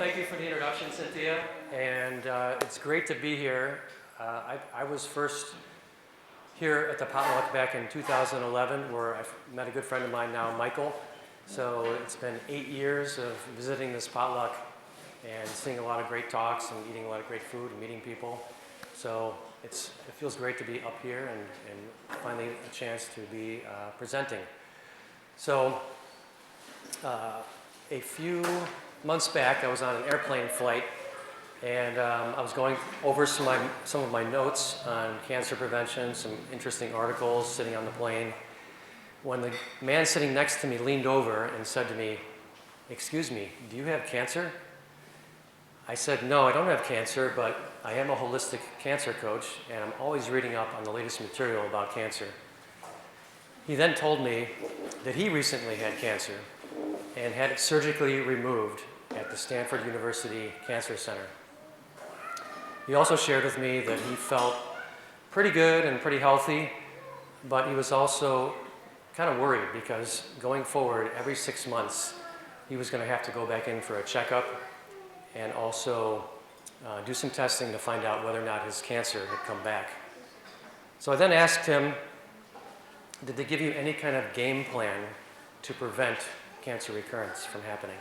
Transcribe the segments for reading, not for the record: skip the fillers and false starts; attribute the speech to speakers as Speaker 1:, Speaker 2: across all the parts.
Speaker 1: thank you for the introduction, Cynthia. And it's great to be here. I was first here at the potluck back in 2011, where I met a good friend of mine now, Michael. So it's been 8 years of visiting this potluck and seeing a lot of great talks and eating a lot of great food and meeting people. So it feels great to be up here and finally a chance to be presenting. So a few months back, I was on an airplane flight, and I was going over some of my notes on cancer prevention, some interesting articles sitting on the plane, when the man sitting next to me leaned over and said to me, "Excuse me, do you have cancer?" I said, "No, I don't have cancer, but I am a holistic cancer coach, and I'm always reading up on the latest material about cancer." He then told me that he recently had cancer and had it surgically removed at the Stanford University Cancer Center. He also shared with me that he felt pretty good and pretty healthy, but he was also kind of worried because going forward, every 6 months, he was going to have to go back in for a checkup and also do some testing to find out whether or not his cancer had come back. So I then asked him, did they give you any kind of game plan to prevent cancer recurrence from happening?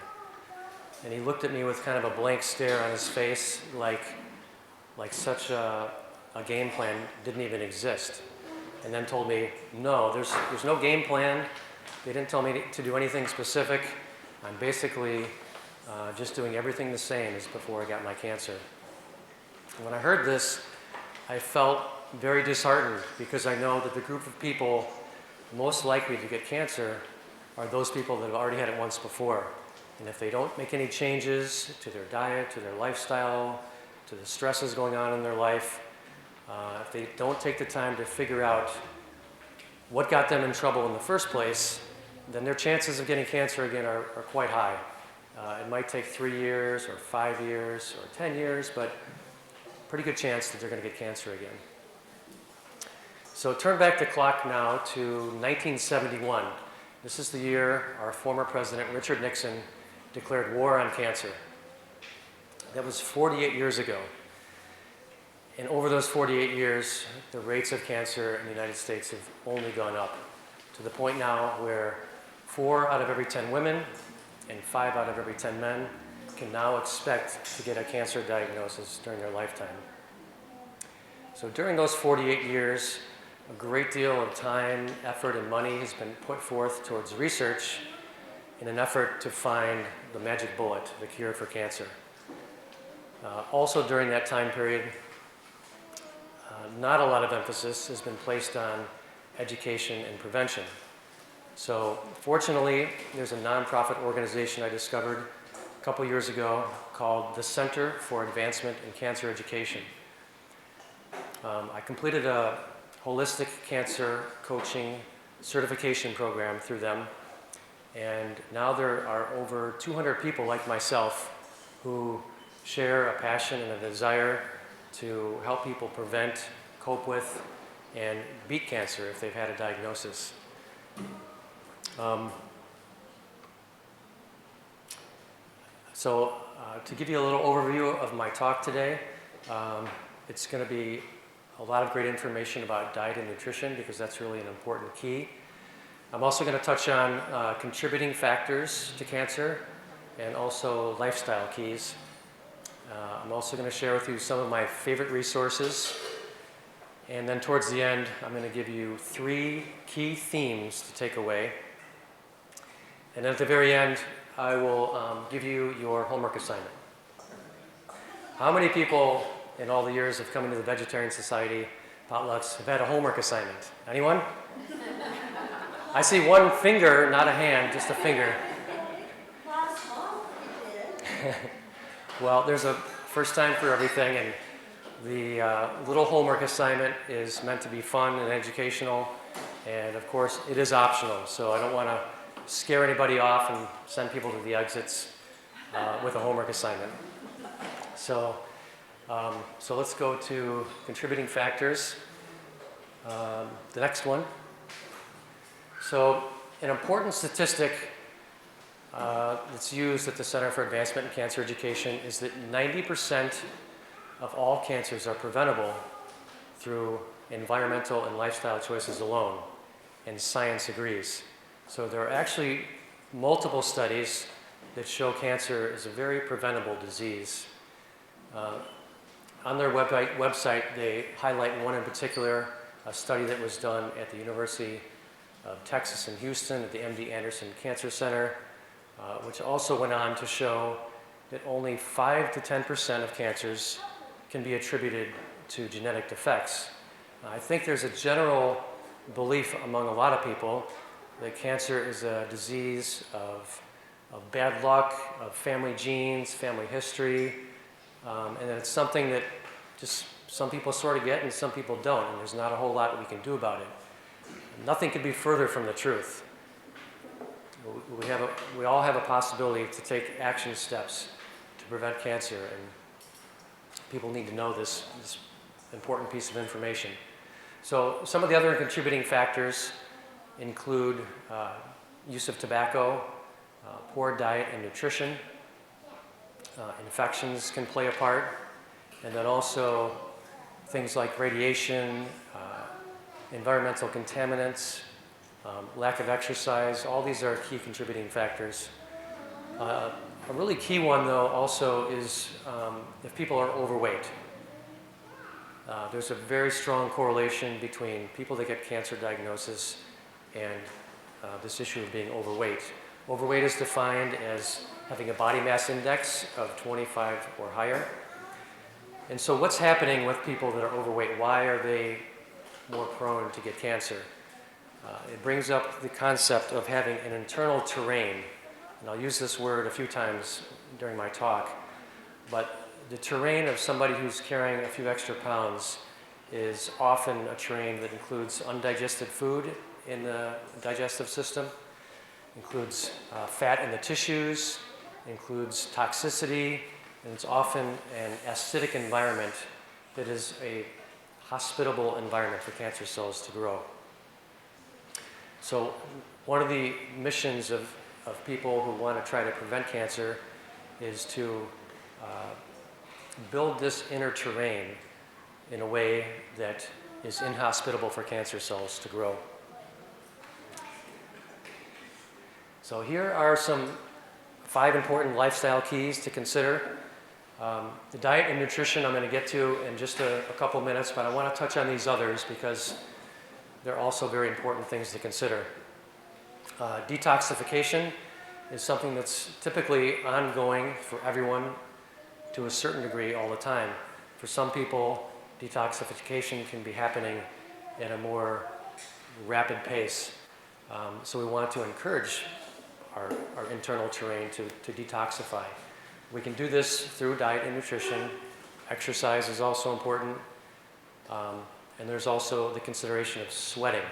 Speaker 1: And he looked at me with kind of a blank stare on his face, like such a game plan didn't even exist. And then told me, no, there's no game plan. They didn't tell me to do anything specific. I'm basically just doing everything the same as before I got my cancer. And when I heard this, I felt very disheartened because I know that the group of people most likely to get cancer are those people that have already had it once before. And if they don't make any changes to their diet, to their lifestyle, to the stresses going on in their life, if they don't take the time to figure out what got them in trouble in the first place, then their chances of getting cancer again are quite high. It might take 3 years or 5 years or 10 years, but pretty good chance that they're going to get cancer again. So turn back the clock now to 1971. This is the year our former president, Richard Nixon, declared war on cancer. That was 48 years ago. And over those 48 years, the rates of cancer in the United States have only gone up to the point now where 4 out of every 10 women and 5 out of every 10 men can now expect to get a cancer diagnosis during their lifetime. So during those 48 years, a great deal of time, effort, and money has been put forth towards research in an effort to find the magic bullet, the cure for cancer. Also during that time period, not a lot of emphasis has been placed on education and prevention. So fortunately, there's a nonprofit organization I discovered a couple years ago called the Center for Advancement in Cancer Education. I completed a holistic cancer coaching certification program through them, and now there are over 200 people like myself who share a passion and a desire to help people prevent, cope with, and beat cancer if they've had a diagnosis. To give you a little overview of my talk today, it's going to be a lot of great information about diet and nutrition because that's really an important key. I'm also going to touch on contributing factors to cancer and also lifestyle keys. I'm also going to share with you some of my favorite resources. And then towards the end, I'm going to give you 3 key themes to take away. And at the very end, I will give you your homework assignment. How many people in all the years of coming to the Vegetarian Society potlucks have had a homework assignment? Anyone? I see one finger, not a hand, just a finger. Well, there's a first time for everything, and the little homework assignment is meant to be fun and educational, and of course it is optional, so I don't want to scare anybody off and send people to the exits with a homework assignment. So let's go to contributing factors. The next one. So an important statistic that's used at the Center for Advancement in Cancer Education is that 90% of all cancers are preventable through environmental and lifestyle choices alone, and science agrees. So there are actually multiple studies that show cancer is a very preventable disease. On their website, they highlight one in particular, a study that was done at the University of Texas in Houston at the MD Anderson Cancer Center, which also went on to show that only 5 to 10% of cancers can be attributed to genetic defects. I think there's a general belief among a lot of people that cancer is a disease of bad luck, of family genes, family history, and it's something that just some people sort of get and some people don't, and there's not a whole lot we can do about it. Nothing could be further from the truth. We all have a possibility to take action steps to prevent cancer, and people need to know this important piece of information. So some of the other contributing factors include use of tobacco, poor diet and nutrition, infections can play a part, and then also things like radiation, environmental contaminants, lack of exercise. All these are key contributing factors. A really key one, though, also is if people are overweight. There's a very strong correlation between people that get cancer diagnosis and this issue of being overweight. Overweight is defined as having a body mass index of 25 or higher. And so what's happening with people that are overweight? Why are they more prone to get cancer? It brings up the concept of having an internal terrain. And I'll use this word a few times during my talk, but the terrain of somebody who's carrying a few extra pounds is often a terrain that includes undigested food in the digestive system, includes fat in the tissues, includes toxicity, and it's often an acidic environment that is a hospitable environment for cancer cells to grow. So one of the missions of people who want to try to prevent cancer is to build this inner terrain in a way that is inhospitable for cancer cells to grow. So here are some 5 important lifestyle keys to consider. The diet and nutrition I'm going to get to in just a couple minutes, but I want to touch on these others because they're also very important things to consider. Detoxification is something that's typically ongoing for everyone to a certain degree all the time. For some people, detoxification can be happening at a more rapid pace. So we want to encourage our internal terrain to detoxify. We can do this through diet and nutrition. Exercise is also important. And there's also the consideration of sweating.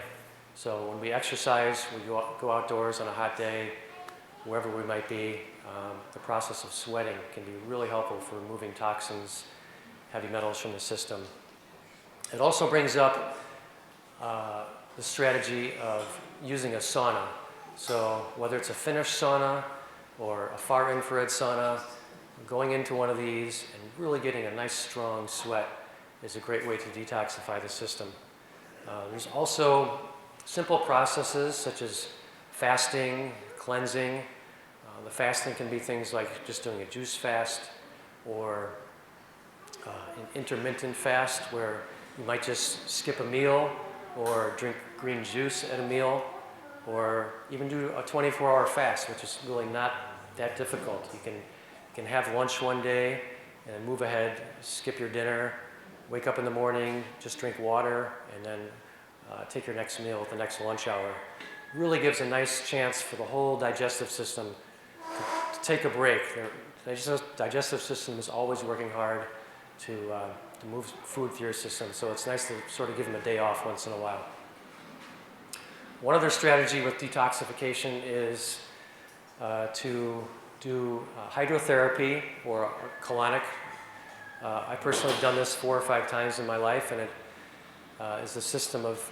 Speaker 1: So when we exercise, we go outdoors on a hot day, wherever we might be, the process of sweating can be really helpful for removing toxins, heavy metals from the system. It also brings up the strategy of using a sauna. So whether it's a Finnish sauna or a far infrared sauna, going into one of these and really getting a nice strong sweat is a great way to detoxify the system. There's also simple processes such as fasting, cleansing. The fasting can be things like just doing a juice fast or an intermittent fast where you might just skip a meal or drink green juice at a meal, or even do a 24-hour fast, which is really not that difficult. You can have lunch one day and then move ahead, skip your dinner, wake up in the morning, just drink water, and then take your next meal at the next lunch hour. Really gives a nice chance for the whole digestive system to take a break. The digestive system is always working hard to move food through your system, so it's nice to sort of give them a day off once in a while. One other strategy with detoxification is to do hydrotherapy or colonic. I personally have done this 4 or 5 times in my life, and it is the system of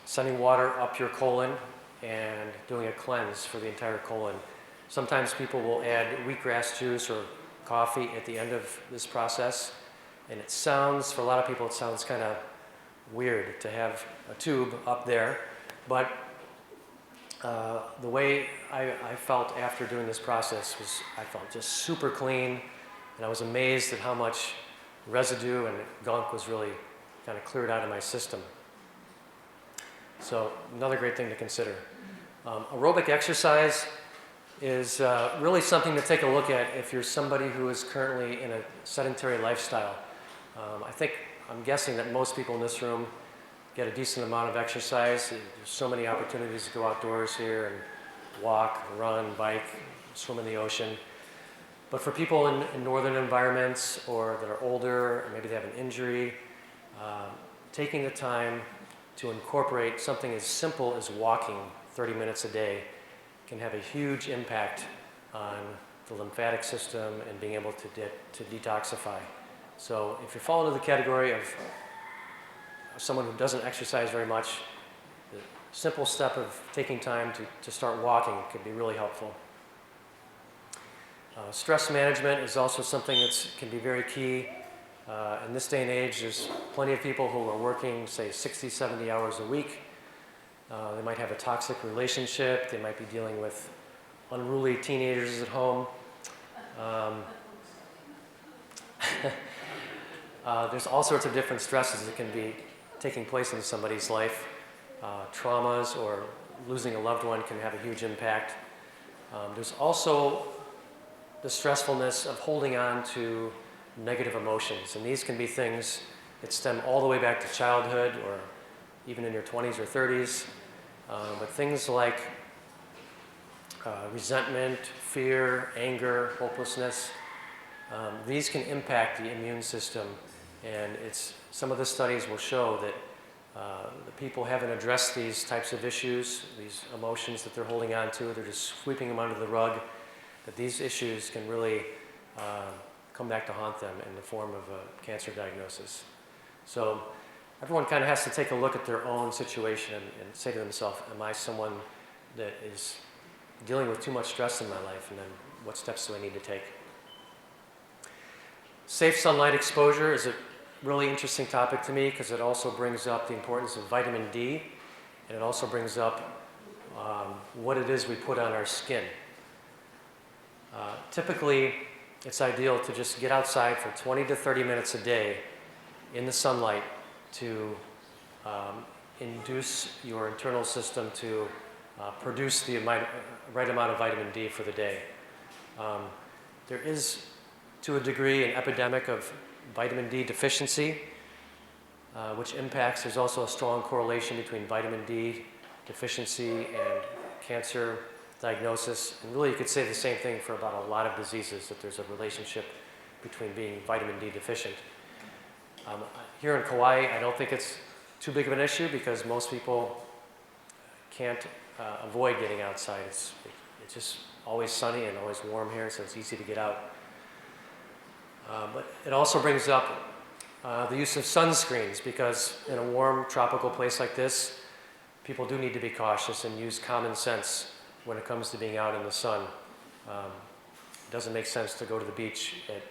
Speaker 1: sending water up your colon and doing a cleanse for the entire colon. Sometimes people will add wheatgrass juice or coffee at the end of this process. And it sounds, for a lot of people, it sounds kind of weird to have a tube up there. But the way I felt after doing this process was I felt just super clean. And I was amazed at how much residue and gunk was really kind of cleared out of my system. So another great thing to consider. Aerobic exercise is really something to take a look at if you're somebody who is currently in a sedentary lifestyle. I'm guessing that most people in this room get a decent amount of exercise. There's so many opportunities to go outdoors here and walk, run, bike, swim in the ocean. But for people in northern environments or that are older, or maybe they have an injury, taking the time to incorporate something as simple as walking 30 minutes a day can have a huge impact on the lymphatic system and being able to detoxify. So if you fall into the category of someone who doesn't exercise very much, the simple step of taking time to start walking could be really helpful. Stress management is also something that can be very key. In this day and age, there's plenty of people who are working, say, 60, 70 hours a week. They might have a toxic relationship. They might be dealing with unruly teenagers at home. There's all sorts of different stresses that can be taking place in somebody's life. Traumas or losing a loved one can have a huge impact. There's also the stressfulness of holding on to negative emotions. And these can be things that stem all the way back to childhood or even in your 20s or 30s. But things like resentment, fear, anger, hopelessness, these can impact the immune system. And some of the studies will show that the people haven't addressed these types of issues, these emotions that they're holding on to, they're just sweeping them under the rug, that these issues can really come back to haunt them in the form of a cancer diagnosis. So everyone kind of has to take a look at their own situation and say to themselves, am I someone that is dealing with too much stress in my life, and then what steps do I need to take? Safe sunlight exposure is a really interesting topic to me because it also brings up the importance of vitamin D, and it also brings up what it is we put on our skin. Typically, it's ideal to just get outside for 20 to 30 minutes a day in the sunlight to induce your internal system to produce the right amount of vitamin D for the day. There is, to a degree, an epidemic of vitamin D deficiency, which impacts, there's also a strong correlation between vitamin D deficiency and cancer diagnosis. And really, you could say the same thing for about a lot of diseases, that there's a relationship between being vitamin D deficient. Here in Kauai, I don't think it's too big of an issue because most people can't avoid getting outside. It's just always sunny and always warm here, so it's easy to get out. But it also brings up the use of sunscreens, because in a warm tropical place like this, people do need to be cautious and use common sense when it comes to being out in the sun. It doesn't make sense to go to the beach at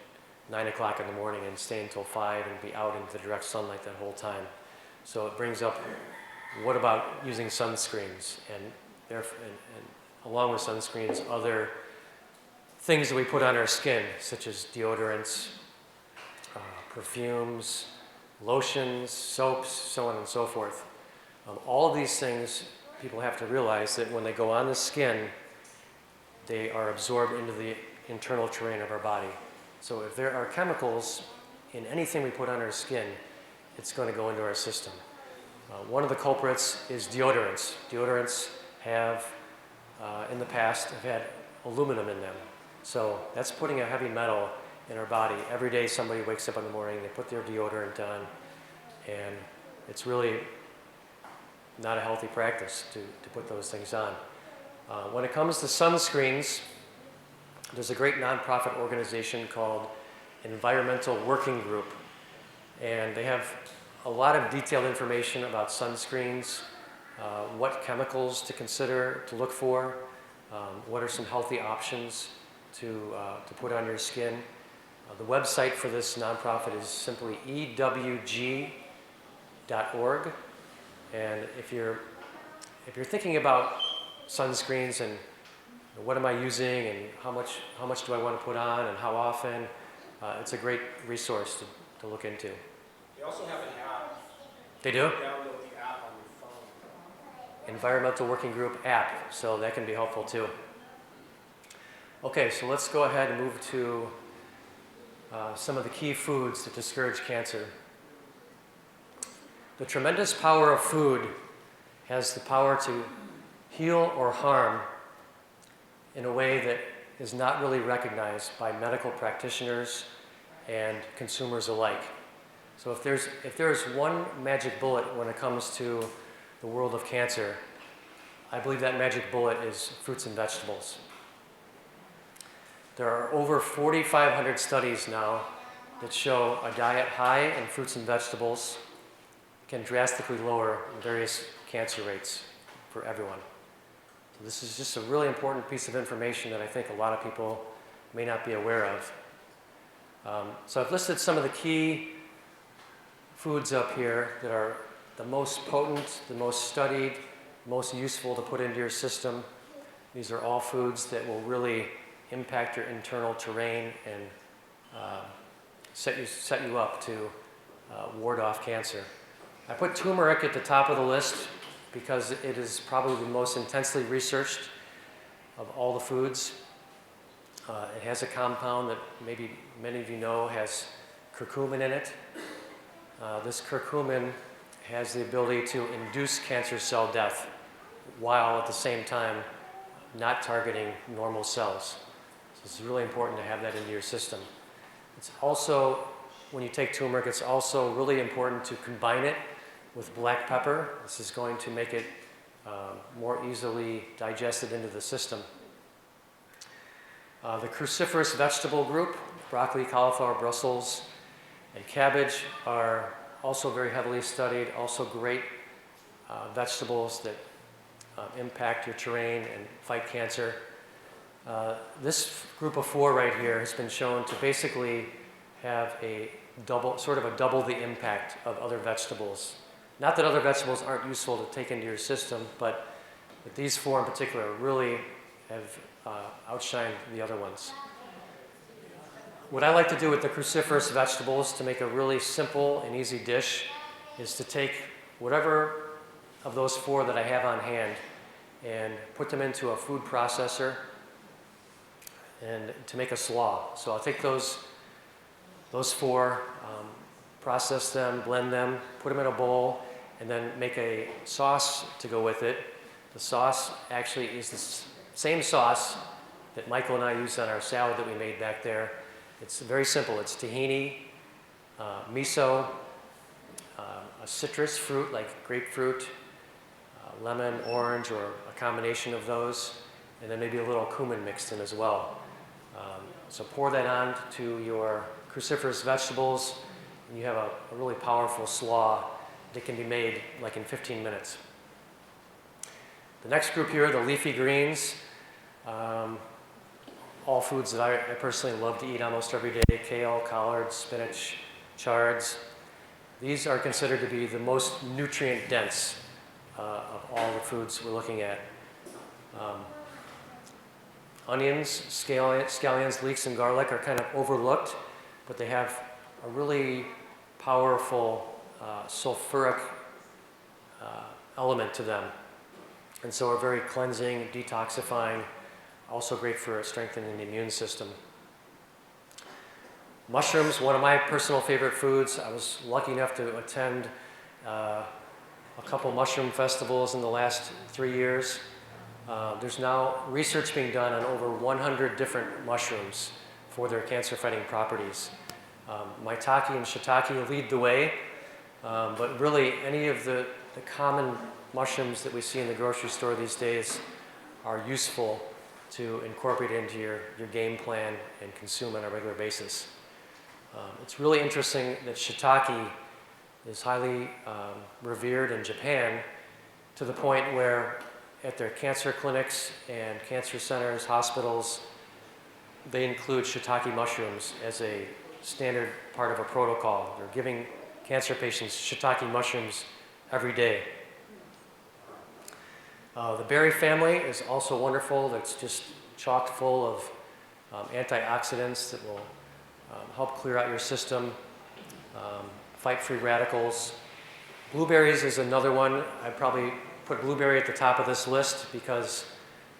Speaker 1: 9 o'clock in the morning and stay until 5 and be out into the direct sunlight that whole time. So it brings up, what about using sunscreens? And along with sunscreens, other things that we put on our skin, such as deodorants, perfumes, lotions, soaps, so on and so forth. All of these things, people have to realize that when they go on the skin, they are absorbed into the internal terrain of our body. So if there are chemicals in anything we put on our skin, it's going to go into our system. One of the culprits is deodorants. Deodorants have, in the past, have had aluminum in them. So that's putting a heavy metal in our body. Every day somebody wakes up in the morning, they put their deodorant on, and it's really not a healthy practice to put those things on. When it comes to sunscreens, there's a great nonprofit organization called Environmental Working Group, and they have a lot of detailed information about sunscreens, what chemicals to consider, to look for. what are some healthy options to put on your skin. The website for this nonprofit is simply ewg.org. And if you're thinking about sunscreens and what am I using and how much do I want to put on and how often, it's a great resource to look into.
Speaker 2: They also have an app.
Speaker 1: They do?
Speaker 2: You can download the app on your phone.
Speaker 1: Environmental Working Group app, so that can be helpful too. Okay, so let's go ahead and move to some of the key foods that discourage cancer. The tremendous power of food has the power to heal or harm in a way that is not really recognized by medical practitioners and consumers alike. So if there's one magic bullet when it comes to the world of cancer, I believe that magic bullet is fruits and vegetables. There are over 4,500 studies now that show a diet high in fruits and vegetables can drastically lower various cancer rates for everyone. So this is just a really important piece of information that I think a lot of people may not be aware of. So I've listed some of the key foods up here that are the most potent, the most studied, most useful to put into your system. These are all foods that will really impact your internal terrain and set you up to ward off cancer. I put turmeric at the top of the list because it is probably the most intensely researched of all the foods. It has a compound that maybe many of you know has curcumin in it. This curcumin has the ability to induce cancer cell death while at the same time not targeting normal cells. So it's really important to have that into your system. It's also, when you take turmeric, it's also really important to combine it with black pepper. This is going to make it more easily digested into the system. The cruciferous vegetable group, broccoli, cauliflower, Brussels, and cabbage are also very heavily studied, also great vegetables that impact your terrain and fight cancer. This group of four right here has been shown to basically have sort of double the impact of other vegetables. Not that other vegetables aren't useful to take into your system, but these four in particular really have outshined the other ones. What I like to do with the cruciferous vegetables to make a really simple and easy dish is to take whatever of those four that I have on hand and put them into a food processor and to make a slaw. So I'll take those four, process them, blend them, put them in a bowl, and then make a sauce to go with it. The sauce actually is the same sauce that Michael and I used on our salad that we made back there. It's very simple. It's tahini, miso, a citrus fruit like grapefruit, lemon, orange, or a combination of those, and then maybe a little cumin mixed in as well. So pour that on to your cruciferous vegetables, and you have a really powerful slaw that can be made like in 15 minutes. The next group here, the leafy greens, all foods that I personally love to eat almost every day: kale, collards, spinach, chards. These are considered to be the most nutrient dense of all the foods we're looking at. Onions, scallions, leeks, and garlic are kind of overlooked, but they have a really powerful sulfuric element to them, and so are very cleansing, detoxifying, also great for strengthening the immune system. Mushrooms, one of my personal favorite foods. I was lucky enough to attend a couple mushroom festivals in the last 3 years. There's now research being done on over 100 different mushrooms for their cancer-fighting properties. Maitake and shiitake lead the way, but really any of the common mushrooms that we see in the grocery store these days are useful to incorporate into your game plan and consume on a regular basis. It's really interesting that shiitake is highly revered in Japan, to the point where at their cancer clinics and cancer centers, hospitals, they include shiitake mushrooms as a standard part of a protocol. They're giving cancer patients shiitake mushrooms every day. The berry family is also wonderful. It's just chock full of antioxidants that will help clear out your system, fight free radicals. Blueberries is another one. I'd probably put blueberry at the top of this list because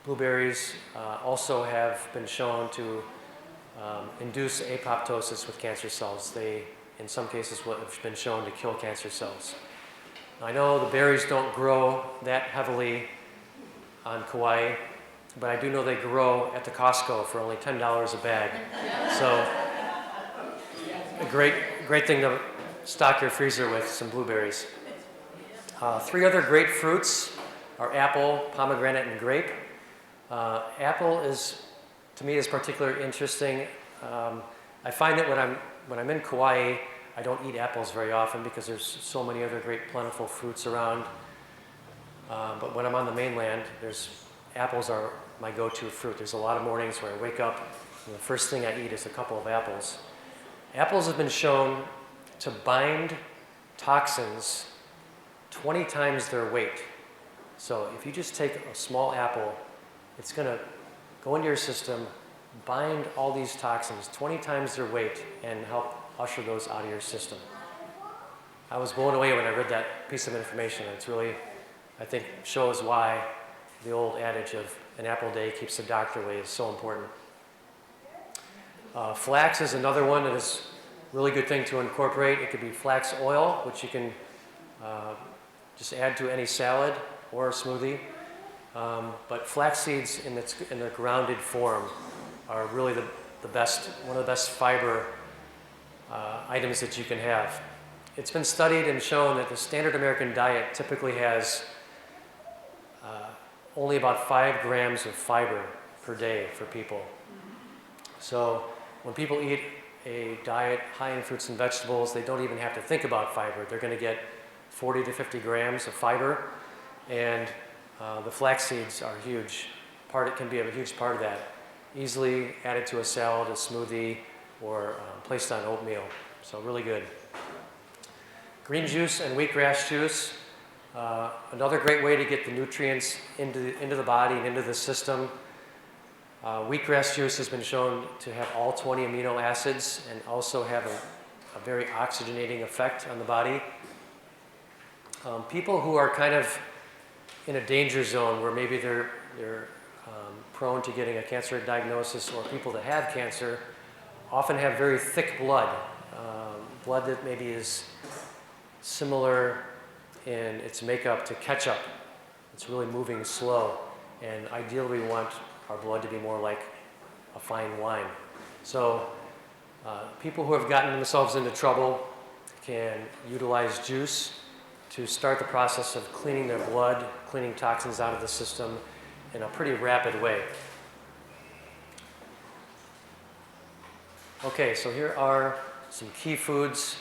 Speaker 1: blueberries also have been shown to induce apoptosis with cancer cells. They, in some cases, have been shown to kill cancer cells. I know the berries don't grow that heavily on Kauai, but I do know they grow at the Costco for only $10 a bag. So a great thing to stock your freezer with, some blueberries. 3 other great fruits are apple, pomegranate, and grape. Apple is, to me, is particularly interesting. I find that when I'm in Kauai, I don't eat apples very often because there's so many other great plentiful fruits around. But when I'm on the mainland, apples are my go-to fruit. There's a lot of mornings where I wake up and the first thing I eat is a couple of apples. Apples have been shown to bind toxins 20 times their weight. So if you just take a small apple, it's going to go into your system, bind all these toxins 20 times their weight, and help usher those out of your system. I was blown away when I read that piece of information. It's really, I think, shows why the old adage of an apple a day keeps the doctor away is so important. Flax is another one that is a really good thing to incorporate. It could be flax oil, which you can just add to any salad or a smoothie. But flax seeds in their grounded form are really the best, one of the best fiber items that you can have. It's been studied and shown that the standard American diet typically has only about 5 grams of fiber per day for people. So when people eat a diet high in fruits and vegetables, they don't even have to think about fiber. They're going to get 40 to 50 grams of fiber, and the flax seeds are huge. It can be a huge part of that. Easily added to a salad, a smoothie, or placed on oatmeal. So really good. Green juice and wheatgrass juice. Another great way to get the nutrients into the body and into the system. Wheatgrass juice has been shown to have all 20 amino acids and also have a very oxygenating effect on the body. People who are kind of in a danger zone where maybe they're prone to getting a cancer diagnosis, or people that have cancer often have very thick blood. Blood that maybe is similar in its makeup to ketchup. It's really moving slow, and ideally we want our blood to be more like a fine wine. So people who have gotten themselves into trouble can utilize juice to start the process of cleaning their blood, cleaning toxins out of the system in a pretty rapid way. Okay, so here are some key foods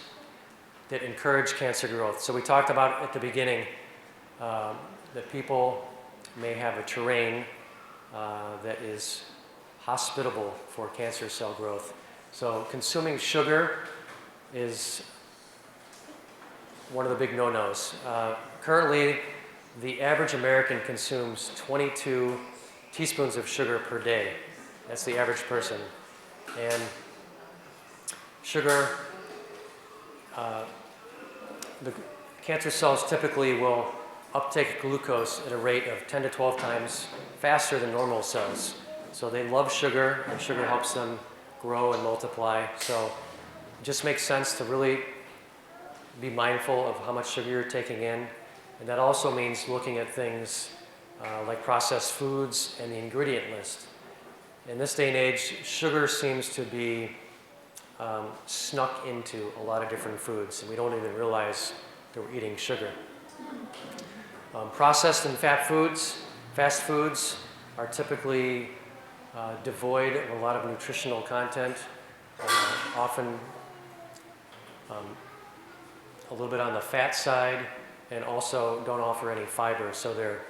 Speaker 1: that encourage cancer growth. So we talked about at the beginning that people may have a terrain that is hospitable for cancer cell growth. So consuming sugar is one of the big no-nos. Currently, the average American consumes 22 teaspoons of sugar per day. That's the average person. And sugar, the cancer cells typically will uptake glucose at a rate of 10 to 12 times faster than normal cells. So they love sugar, and sugar helps them grow and multiply. So it just makes sense to really be mindful of how much sugar you're taking in. And that also means looking at things like processed foods and the ingredient list. In this day and age, sugar seems to be snuck into a lot of different foods, and we don't even realize that we're eating sugar. Processed and fast foods are typically devoid of a lot of nutritional content, often a little bit on the fat side, and also don't offer any fiber. So they're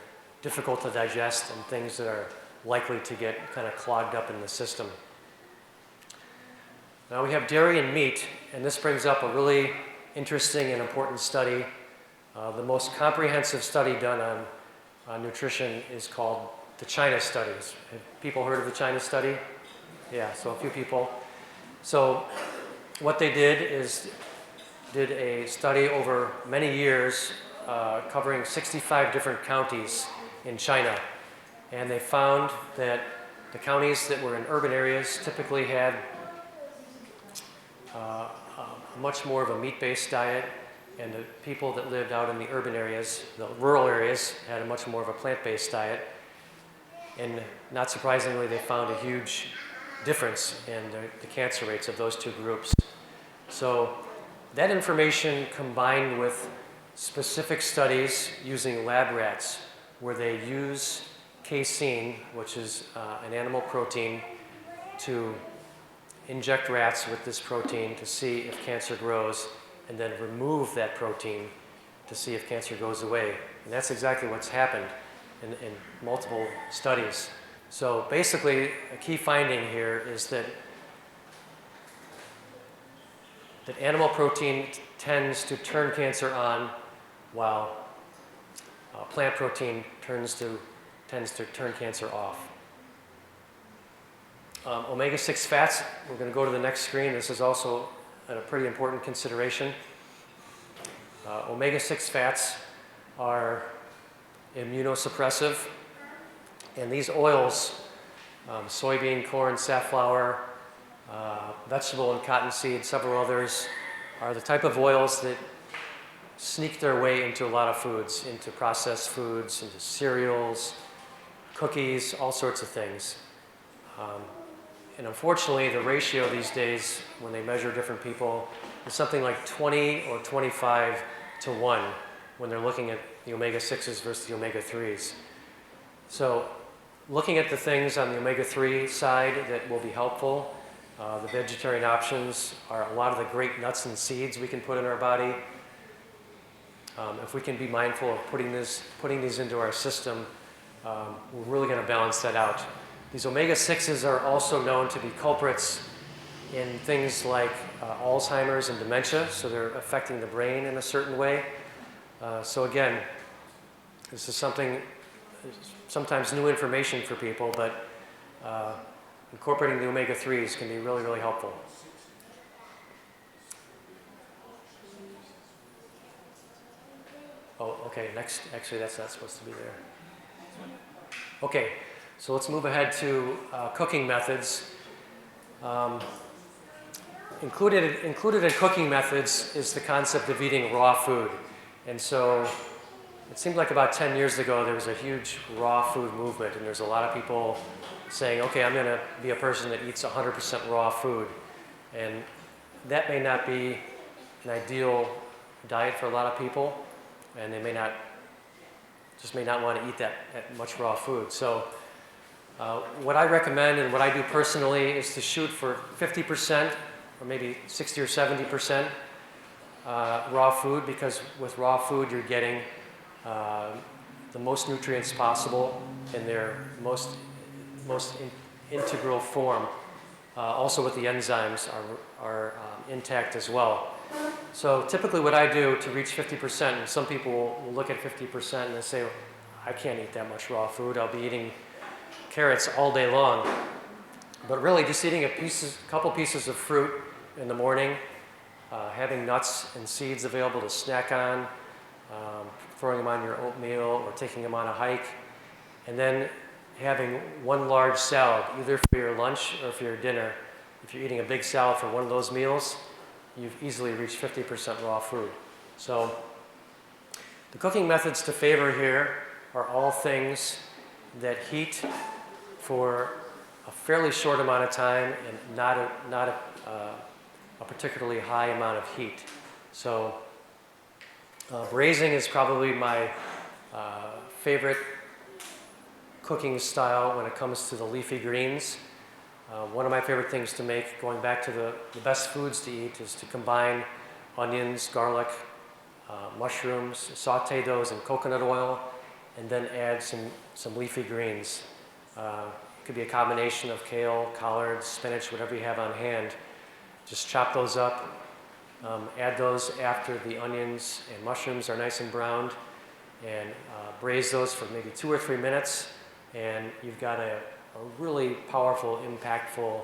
Speaker 1: difficult to digest and things that are likely to get kind of clogged up in the system. Now we have dairy and meat, and this brings up a really interesting and important study. The most comprehensive study done on nutrition is called the China studies. Have people heard of the China study? Yeah, so a few people. So what they did is did a study over many years covering 65 different counties in China. And they found that the counties that were in urban areas typically had much more of a meat-based diet, and the people that lived out in the urban areas, the rural areas, had a much more of a plant-based diet. And not surprisingly, they found a huge difference in the cancer rates of those two groups. So that information combined with specific studies using lab rats where they use casein, which is an animal protein, to inject rats with this protein to see if cancer grows, and then remove that protein to see if cancer goes away. And that's exactly what's happened in multiple studies. So basically, a key finding here is that animal protein tends to turn cancer on, while plant protein tends to turn cancer off. Omega-6 fats, we're going to go to the next screen. This is also a pretty important consideration. Omega-6 fats are immunosuppressive, and these oils, soybean, corn, safflower, vegetable and cottonseed, several others, are the type of oils that sneak their way into a lot of foods, into processed foods, into cereals, cookies, all sorts of things. And unfortunately, the ratio these days, when they measure different people, is something like 20 or 25 to 1 when they're looking at the omega-6s versus the omega-3s. So looking at the things on the omega-3 side that will be helpful, the vegetarian options are a lot of the great nuts and seeds we can put in our body. If we can be mindful of putting these into our system, we're really going to balance that out. These omega-6s are also known to be culprits in things like Alzheimer's and dementia, so they're affecting the brain in a certain way. So again, this is sometimes new information for people, but incorporating the omega-3s can be really, really helpful. Oh, okay, next, actually that's not supposed to be there. Okay, so let's move ahead to cooking methods. Included in cooking methods is the concept of eating raw food. And so it seemed like about 10 years ago there was a huge raw food movement, and there's a lot of people saying, okay, I'm going to be a person that eats 100% raw food. And that may not be an ideal diet for a lot of people, and they may not want to eat that much raw food. So what I recommend and what I do personally is to shoot for 50% or maybe 60 or 70% raw food, because with raw food you're getting the most nutrients possible in their most integral form. Also with the enzymes are intact as well. So typically what I do to reach 50%, and some people will look at 50% and they say, I can't eat that much raw food, I'll be eating carrots all day long. But really just eating a couple pieces of fruit in the morning, having nuts and seeds available to snack on, throwing them on your oatmeal or taking them on a hike, and then having one large salad, either for your lunch or for your dinner. If you're eating a big salad for one of those meals, you've easily reached 50% raw food. So the cooking methods to favor here are all things that heat for a fairly short amount of time and not a particularly high amount of heat. So braising is probably my favorite cooking style when it comes to the leafy greens. One of my favorite things to make, going back to the best foods to eat, is to combine onions, garlic, mushrooms, saute those in coconut oil, and then add some leafy greens. It could be a combination of kale, collards, spinach, whatever you have on hand. Just chop those up, add those after the onions and mushrooms are nice and browned, and braise those for maybe 2 or 3 minutes, and you've got a really powerful, impactful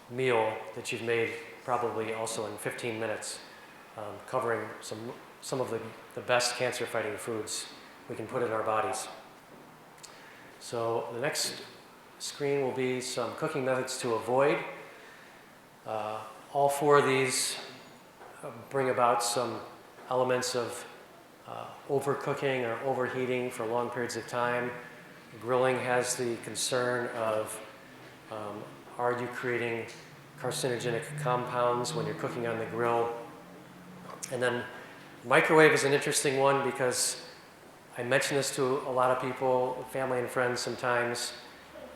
Speaker 1: meal that you've made probably also in 15 minutes, covering some of the best cancer-fighting foods we can put in our bodies. So the next screen will be some cooking methods to avoid. All 4 of these bring about some elements of overcooking or overheating for long periods of time. Grilling has the concern of are you creating carcinogenic compounds when you're cooking on the grill? And then microwave is an interesting one because I mention this to a lot of people, family and friends sometimes,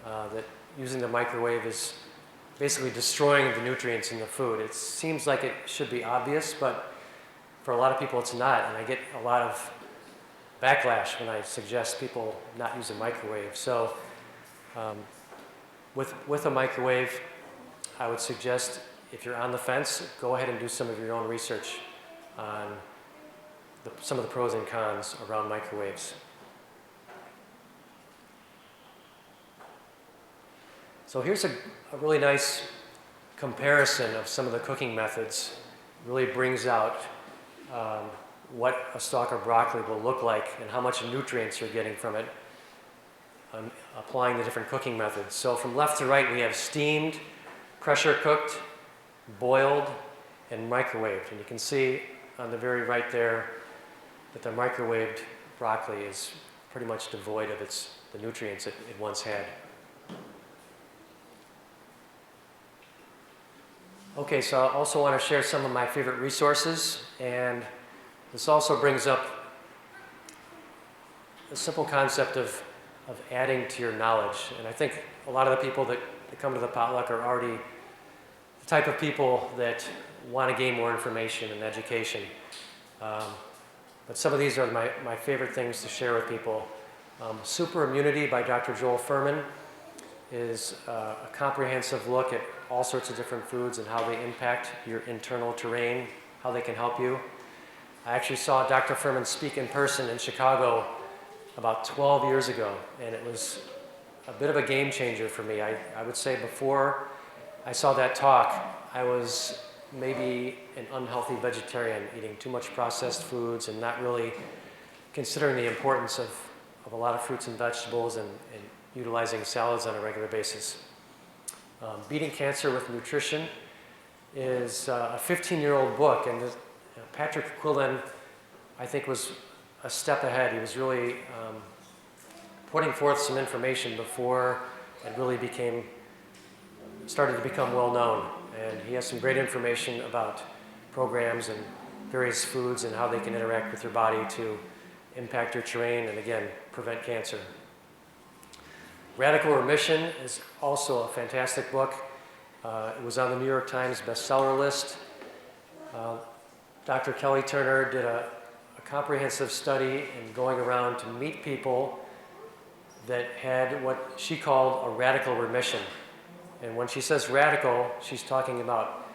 Speaker 1: that using the microwave is basically destroying the nutrients in the food. It seems like it should be obvious, but for a lot of people it's not, and I get a lot of backlash when I suggest people not use a microwave. So with a microwave, I would suggest if you're on the fence, go ahead and do some of your own research on some of the pros and cons around microwaves. So here's a really nice comparison of some of the cooking methods. It really brings out what a stalk of broccoli will look like and how much nutrients you're getting from it, applying the different cooking methods. So from left to right, we have steamed, pressure cooked, boiled, and microwaved. And you can see on the very right there that the microwaved broccoli is pretty much devoid of the nutrients it once had. Okay, so I also want to share some of my favorite resources, and this also brings up the simple concept of adding to your knowledge. And I think a lot of the people that come to the potluck are already the type of people that want to gain more information and education. But some of these are my favorite things to share with people. Super Immunity by Dr. Joel Fuhrman is a comprehensive look at all sorts of different foods and how they impact your internal terrain, how they can help you. I actually saw Dr. Fuhrman speak in person in Chicago about 12 years ago, and it was a bit of a game changer for me. I would say before I saw that talk, I was maybe an unhealthy vegetarian, eating too much processed foods and not really considering the importance of a lot of fruits and vegetables and utilizing salads on a regular basis. Beating Cancer with Nutrition is a 15-year-old book, and Patrick Quillen, I think, was a step ahead. He was really putting forth some information before it really started to become well known. And he has some great information about programs and various foods and how they can interact with your body to impact your terrain and, again, prevent cancer. Radical Remission is also a fantastic book. It was on the New York Times bestseller list. Dr. Kelly Turner did a comprehensive study in going around to meet people that had what she called a radical remission. And when she says radical, she's talking about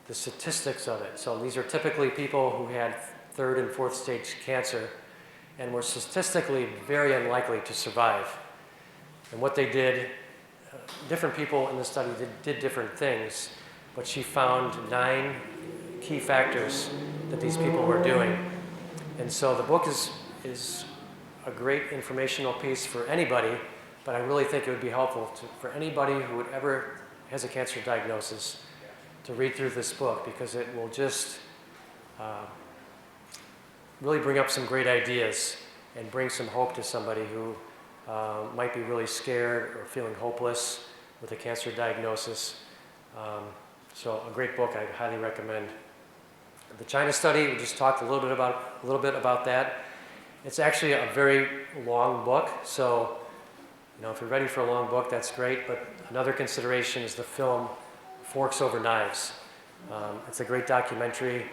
Speaker 1: the statistics of it. So these are typically people who had 3rd and 4th stage cancer and were statistically very unlikely to survive. And what they did, different people in the study did different things, but she found 9 key factors that these people were doing. And so the book is a great informational piece for anybody, but I really think it would be helpful for anybody who would ever has a cancer diagnosis to read through this book, because it will just really bring up some great ideas and bring some hope to somebody who might be really scared or feeling hopeless with a cancer diagnosis. So a great book I highly recommend. The China study, we just talked a little bit about that. It's actually a very long book, so if you're ready for a long book, that's great. But another consideration is the film Forks Over Knives. It's a great documentary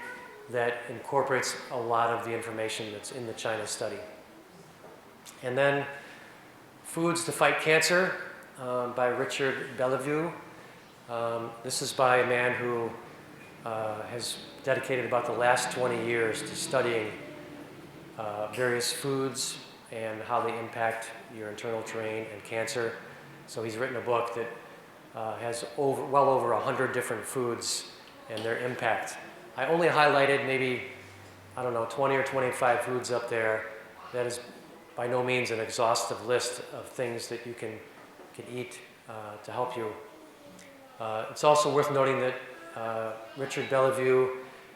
Speaker 1: that incorporates a lot of the information that's in the China study. And then Foods to Fight Cancer by Richard Bellevue. This is by a man who has dedicated about the last 20 years to studying various foods and how they impact your internal terrain and cancer. So he's written a book that has well over 100 different foods and their impact. I only highlighted maybe, I don't know, 20 or 25 foods up there. That is by no means an exhaustive list of things that you can eat to help you. It's also worth noting that Richard Bellevue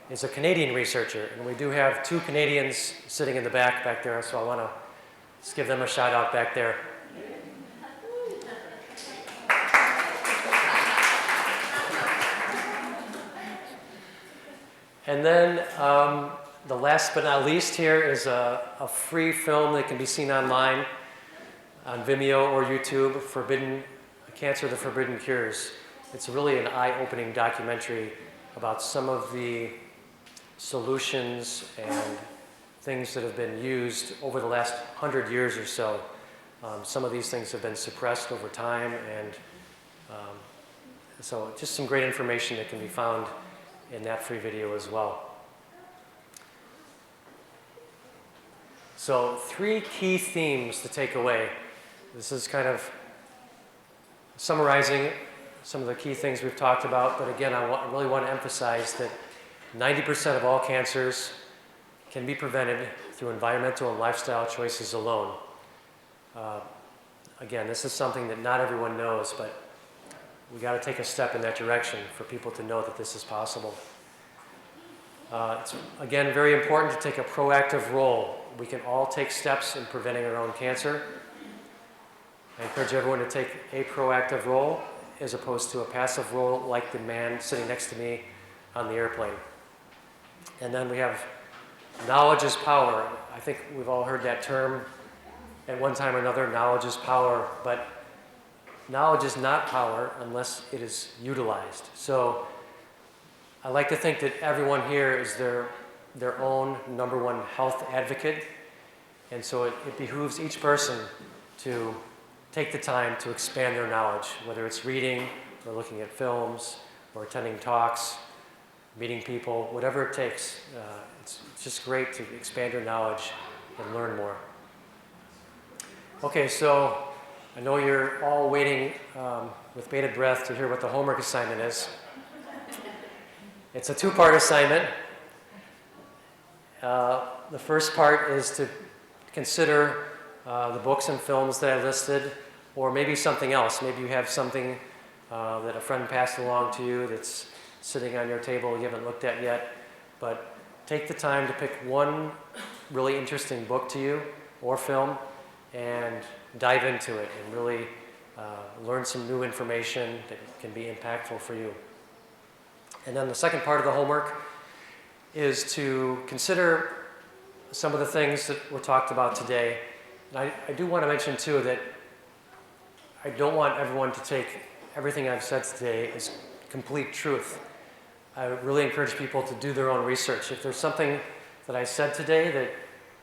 Speaker 1: is a Canadian researcher, and we do have 2 Canadians sitting in the back there, so I want to just give them a shout out back there. And then the last but not least here is a free film that can be seen online on Vimeo or YouTube, Cancer, the Forbidden Cures. It's really an eye-opening documentary about some of the solutions and things that have been used over the last 100 years or so. Some of these things have been suppressed over time, and so just some great information that can be found in that free video as well. So 3 key themes to take away. This is kind of summarizing some of the key things we've talked about, but again, I really want to emphasize that 90% of all cancers can be prevented through environmental and lifestyle choices alone. Again, this is something that not everyone knows, but we got to take a step in that direction for people to know that this is possible. It's, again, very important to take a proactive role. We can all take steps in preventing our own cancer. I encourage everyone to take a proactive role as opposed to a passive role like the man sitting next to me on the airplane. And then we have knowledge is power. I think we've all heard that term at one time or another, knowledge is power, but knowledge is not power unless it is utilized. So I like to think that everyone here is their own #1 health advocate, and so it behooves each person to take the time to expand their knowledge, whether it's reading or looking at films or attending talks, meeting people, whatever it takes. It's just great to expand your knowledge and learn more. Okay, so I know you're all waiting with bated breath to hear what the homework assignment is. It's a 2-part assignment. The first part is to consider the books and films that I listed, or maybe something else. Maybe you have something that a friend passed along to you that's sitting on your table you haven't looked at yet. But take the time to pick one really interesting book to you or film and dive into it and really learn some new information that can be impactful for you. And then the second part of the homework is to consider some of the things that were talked about today. And I do want to mention too that I don't want everyone to take everything I've said today as complete truth. I really encourage people to do their own research. If there's something that I said today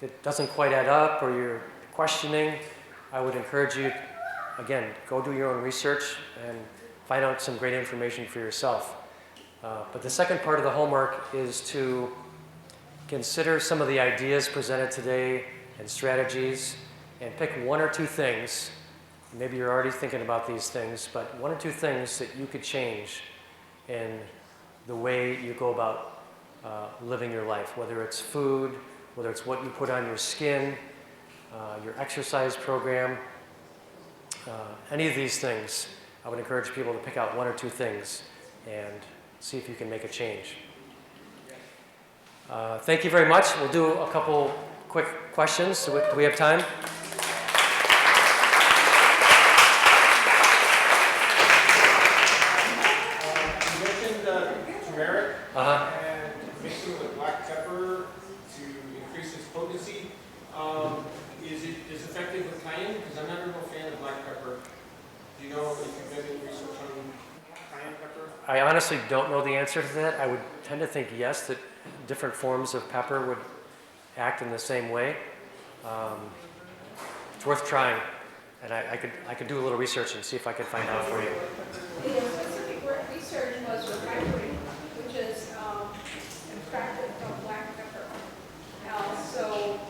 Speaker 1: that doesn't quite add up or you're questioning, I would encourage you, again, go do your own research and find out some great information for yourself. But the second part of the homework is to consider some of the ideas presented today and strategies and pick 1 or 2 things. Maybe you're already thinking about these things, but 1 or 2 things that you could change in the way you go about living your life, whether it's food, whether it's what you put on your skin, your exercise program, any of these things. I would encourage people to pick out 1 or 2 things and see if you can make a change. Thank you very much. We'll do a couple quick questions. Do we have time?
Speaker 2: You mentioned turmeric and mixing with black pepper to increase its potency. Is it as effective with cayenne? Because I'm not a real fan of black pepper. Do you know if you've done any research on cayenne pepper?
Speaker 1: I honestly don't know the answer to that. I would tend to think yes, that different forms of pepper would act in the same way. it's worth trying. And I could do a little research and see if I could find out for you.
Speaker 3: The specific work research was with pepperoni, which is extracted from black pepper. So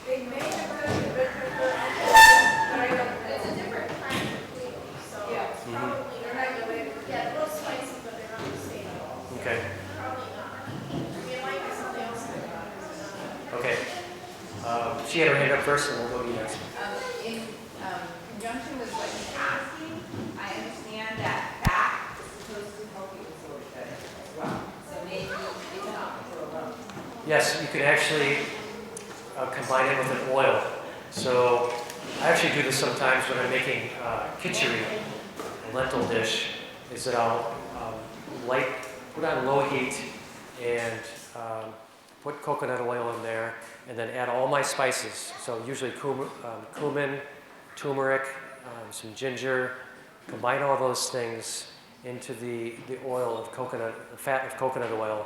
Speaker 3: they may have done the red pepper, but I don't know.
Speaker 4: It's a different kind completely, so
Speaker 3: Yeah.
Speaker 4: it's probably
Speaker 3: They're not related.
Speaker 4: yeah, a little spicy, but they're not the same at all.
Speaker 1: Okay.
Speaker 4: Probably not. I mean, it might be something else in the
Speaker 1: Okay. She had her hand up first, and we'll go to you next.
Speaker 5: In conjunction with what he's asking, I understand that fat is supposed to help you with sorted as well. So maybe it's not for a room.
Speaker 1: Yes, you can actually combine it with an oil. So I actually do this sometimes when I'm making khichdi, a lentil dish, is that I'll put on low heat and put coconut oil in there and then add all my spices. So usually cumin, turmeric, some ginger, combine all those things into the oil of coconut, the fat of coconut oil,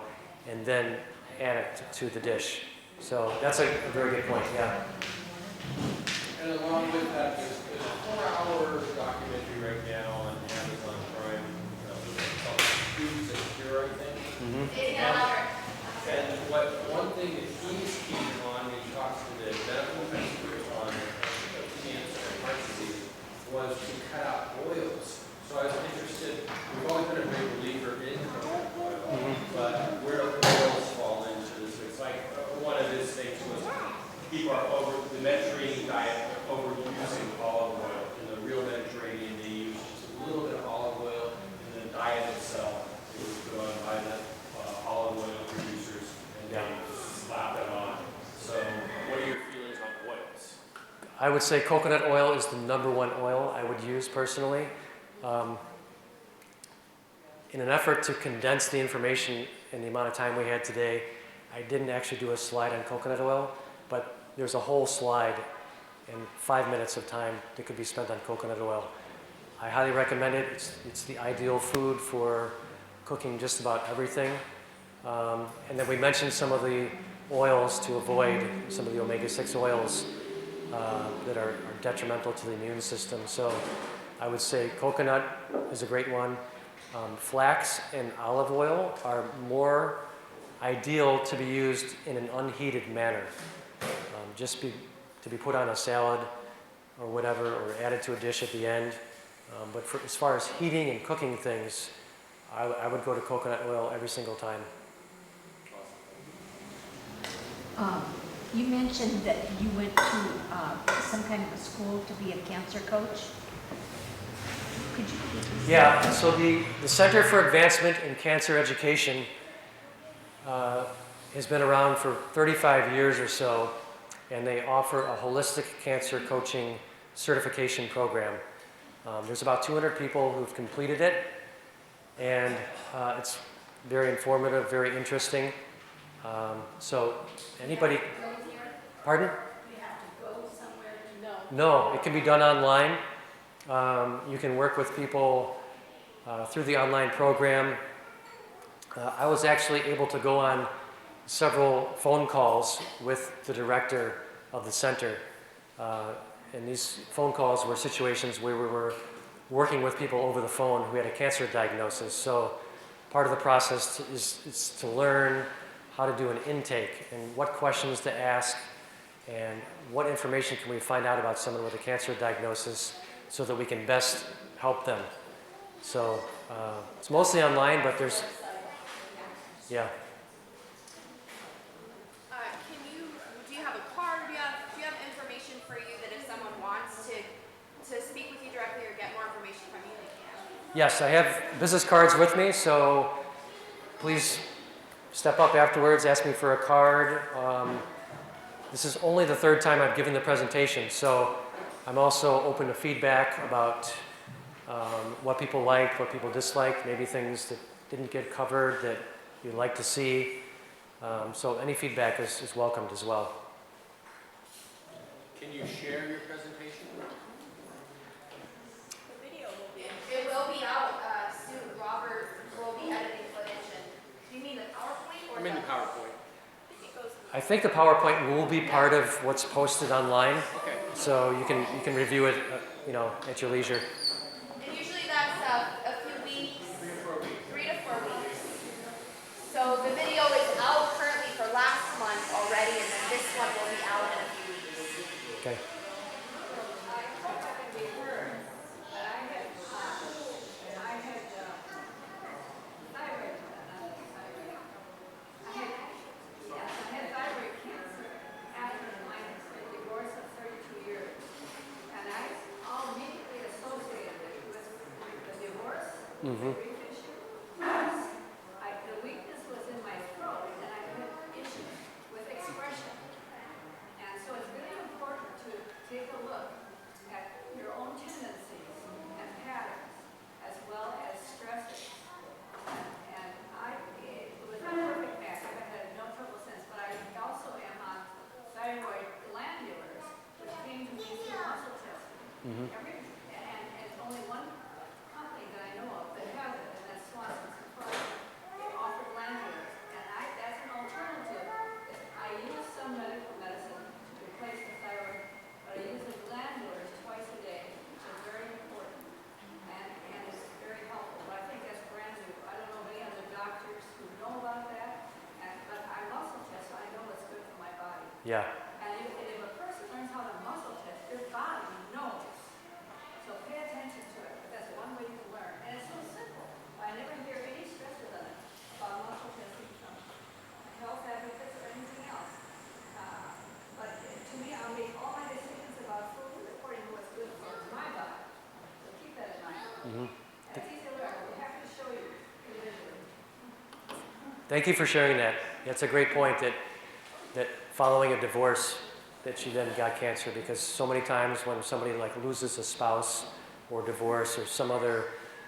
Speaker 1: and then add it to the dish. So that's a very good point, yeah.
Speaker 2: And along with that, there's a 4-hour documentary right now on Amazon Prime, called Foods and Cure, I think. And one thing that he's keen on when he talks to the medical experts on cancer and heart disease was to cut out oils. So I was interested, we've always been a great believer in coconut oil, but where do oils fall into this? It's like one of his things was people are the Mediterranean diet, overusing olive oil. In the real Mediterranean, they use just a little bit of olive oil, and the diet itself is put on by the olive oil producers, and they slap it on. So what are your feelings on oils?
Speaker 1: I would say coconut oil is the #1 oil I would use personally. In an effort to condense the information in the amount of time we had today, I didn't actually do a slide on coconut oil, but there's a whole slide and 5 minutes of time that could be spent on coconut oil. I highly recommend it. It's the ideal food for cooking just about everything. And then we mentioned some of the oils to avoid, some of the omega-6 oils that are detrimental to the immune system. So I would say coconut is a great one. Flax and olive oil are more ideal to be used in an unheated manner. To be put on a salad or whatever, or added to a dish at the end. But as far as heating and cooking things, I would go to coconut oil every single time.
Speaker 6: You mentioned that you went to some kind of a school to be a cancer coach. Could you please?
Speaker 1: Yeah, so the Center for Advancement in Cancer Education has been around for 35 years or so, and they offer a holistic cancer coaching certification program. There's about 200 people who've completed it, and it's very informative, very interesting. So anybody, pardon?
Speaker 4: You have to go somewhere to know.
Speaker 1: No, it can be done online. You can work with people through the online program. I was actually able to go on several phone calls with the director of the center. And these phone calls were situations where we were working with people over the phone who had a cancer diagnosis. So part of the process is to learn how to do an intake and what questions to ask and what information can we find out about someone with a cancer diagnosis so that we can best help them. So it's mostly online, but there's, yeah.
Speaker 4: Do you have a card? Do you have information for you that if someone wants to speak with you directly or get more information from you, they can?
Speaker 1: Yes, I have business cards with me, so please step up afterwards, ask me for a card. This is only the third time I've given the presentation, so I'm also open to feedback about what people liked, what people disliked, maybe things that didn't get covered that you'd like to see. So any feedback is welcomed as well.
Speaker 2: Can you share your presentation?
Speaker 4: The video will be. It will be out soon. Robert will be editing footage. And do you mean the PowerPoint or
Speaker 2: I mean the PowerPoint.
Speaker 4: I think it goes.
Speaker 1: I think the PowerPoint will be part of what's posted online.
Speaker 2: Okay.
Speaker 1: So you can review it, at your leisure.
Speaker 4: And usually that's a few weeks, 3 to 4 weeks. So the video is out currently for last month already, and then this one will be out in a few weeks.
Speaker 1: Okay. Mm-hmm.
Speaker 3: The weakness was in my throat, and I had issues with expression. And so it's really important to take a look at your own tendencies and patterns, as well as stresses. And it was a perfect match. I've had no trouble since, but I also am on thyroid glandulars, which came to me through muscle testing.
Speaker 1: Mm-hmm.
Speaker 3: And it's only one company that I know of that has it, and that's Swanson's Supply. They offer glandulars, and that's an alternative. I use some medical medicine to replace the thyroid, but I use the glandulars twice a day, which is very important, and it's very helpful. But I think that's brand new. I don't know of any other doctors who know about that, but I muscle test, so I know it's good for my body.
Speaker 1: Yeah.
Speaker 3: And if a person learns how to muscle test, their body knows. So pay attention to it. But that's one way you can learn. And it's so simple. I never hear any stresses on it about muscle testing from health advocates or anything else. But to me, I'll make all my decisions about food according to what's good for my body. So keep that in mind.
Speaker 1: Mm-hmm.
Speaker 3: And it's easy to learn. We're happy to show you individually.
Speaker 1: Thank you for sharing that. That's a great point that following a divorce that she then got cancer, because so many times when somebody like loses a spouse or divorce or some other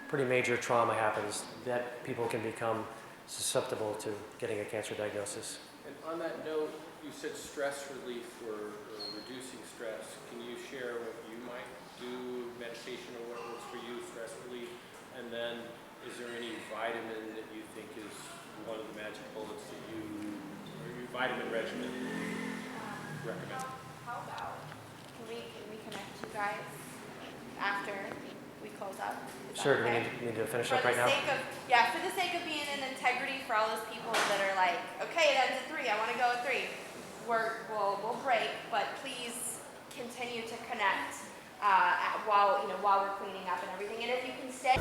Speaker 1: pretty major trauma happens, that people can become susceptible to getting a cancer diagnosis.
Speaker 7: And on that note, you said stress relief or reducing stress. Can you share what you might do, meditation or what works for you, stress relief? And then is there any vitamin that you think is one of the magic bullets that or your vitamin regimen recommend?
Speaker 4: How about, can we connect you guys after we close up? Is that
Speaker 1: Sure, do
Speaker 4: okay?
Speaker 1: we need to finish
Speaker 4: For
Speaker 1: up right
Speaker 4: the
Speaker 1: now?
Speaker 4: sake of, for the sake of being in integrity for all those people that are like, okay, that's a 3, I want to go at 3. We'll break, but please continue to connect while we're cleaning up and everything. And if you can stay.